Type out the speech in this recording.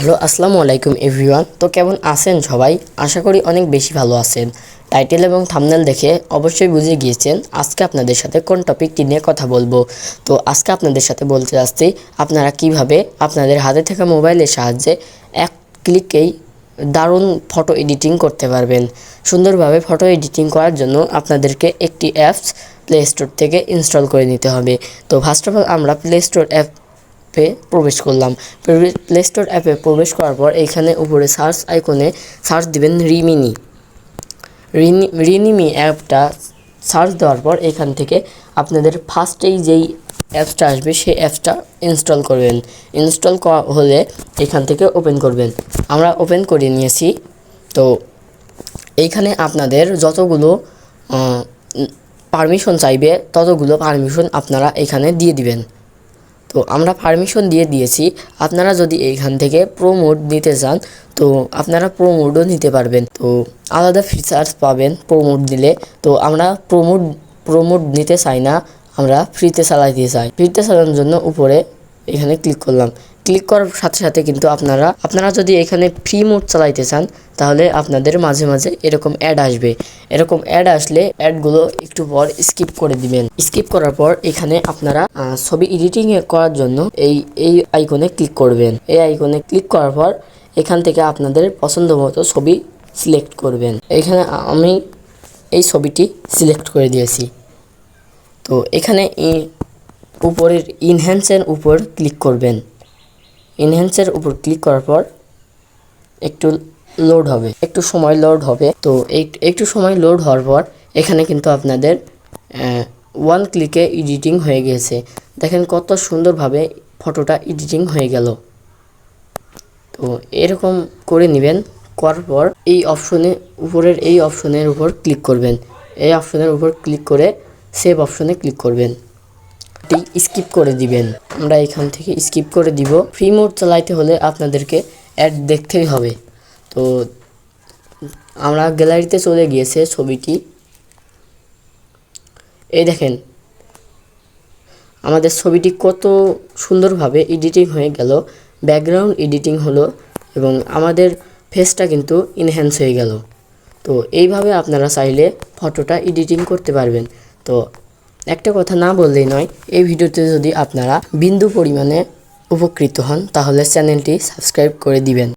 Hello আসসালামু আলাইকুম everyone. তো কেমন আছেন সবাই? আশা করি অনেক বেশি ভালো আছেন। টাইটেল এবং থাম্বনেল দেখে অবশ্যই বুঝে গিয়েছেন আজকে আপনাদের সাথে কোন টপিকটি নিয়ে কথা বলবো। তো আজকে আপনাদের সাথে বলতে যাচ্ছি আপনারা কিভাবে আপনাদের হাতে থাকা মোবাইলের সাহায্যে এক ক্লিকেই দারুণ ফটো এডিটিং করতে পারবেন। সুন্দরভাবে ফটো এডিটিং করার জন্য আপনাদেরকে একটি অ্যাপস প্লে স্টোর থেকে ইনস্টল করে নিতে হবে। তো ফার্স্ট অফ অল আমরা প্লে স্টোর অ্যাপে প্রবেশ করলাম। প্লে স্টোর অ্যাপে প্রবেশ করার পর এইখানে উপরে সার্চ আইকনে সার্চ দিবেন রিনিমি অ্যাপটা সার্চ দেওয়ার পর এখান থেকে আপনাদের ফার্স্টেই যেই অ্যাপসটা আসবে সেই অ্যাপসটা ইনস্টল করবেন। ইনস্টল হলে এখান থেকে ওপেন করবেন। আমরা ওপেন করে নিয়েছি। তো এইখানে আপনাদের যতগুলো পারমিশন চাইবে ততগুলো পারমিশন আপনারা এখানে দিয়ে দিবেন। তো আমরা পারমিশন দিয়ে দিয়েছি। আপনারা যদি এইখান থেকে প্রো মোড নিতে চান তো আপনারা প্রো মোডও নিতে পারবেন। তো আলাদা ফিচার্স পাবেন প্রো মোড দিলে। তো আমরা প্রো মোড নিতে চাই না, আমরা ফ্রিতে চালাইতে চাই। ফ্রিতে চালানোর জন্য উপরে এখানে ক্লিক করলাম। ক্লিক করার সাথে সাথে কিন্তু আপনারা যদি এখানে ফ্রি মোড চালাইতে চান তাহলে আপনাদের মাঝে মাঝে এরকম অ্যাড আসবে। এরকম অ্যাড আসলে অ্যাডগুলো একটু পর স্কিপ করে দিবেন। স্কিপ করার পর এখানে আপনারা ছবি এডিটিং করার জন্য এই আইকনে ক্লিক করবেন। এই আইকনে ক্লিক করার পর এখান থেকে আপনাদের পছন্দ মতো ছবি সিলেক্ট করবেন। এখানে আমি এই ছবিটি সিলেক্ট করে দিয়েছি। তো এখানে উপরের ইনহ্যান্সের উপর ক্লিক করবেন। ইনহ্যান্সের উপর ক্লিক করার পর একটু লোড হবে, একটু সময় লোড হবে। তো একটু সময় লোড হওয়ার পর এখানে কিন্তু আপনাদের ওয়ান ক্লিকে এডিটিং হয়ে গেছে। দেখেন কত সুন্দরভাবে ফটোটা এডিটিং হয়ে গেল। তো এরকম করে নেবেন। করার পর এই অপশনে উপরের এই অপশনের উপর ক্লিক করবেন। এই অপশনের উপর ক্লিক করে সেভ অপশনে ক্লিক করবেন। স্কিপ করে দিবেন। আমরা এখান থেকে স্কিপ করে দিব। ফ্রি মোড চালাইতে হলে আপনাদেরকে অ্যাড দেখতেই হবে। তো আমরা গ্যালারিতে চলে গিয়েছে ছবিটি। এই দেখেন আমাদের ছবিটি কত সুন্দরভাবে এডিটিং হয়ে গেল। ব্যাকগ্রাউন্ড এডিটিং হলো এবং আমাদের ফেসটা কিন্তু ইনহ্যান্স হয়ে গেল। তো এইভাবে আপনারা চাইলে ফটোটা এডিটিং করতে পারবেন। তো একটা কথা না বললেই নয়, এই ভিডিওতে যদি আপনারা বিন্দু পরিমাণে উপকৃত হন তাহলে চ্যানেলটি সাবস্ক্রাইব করে দিবেন।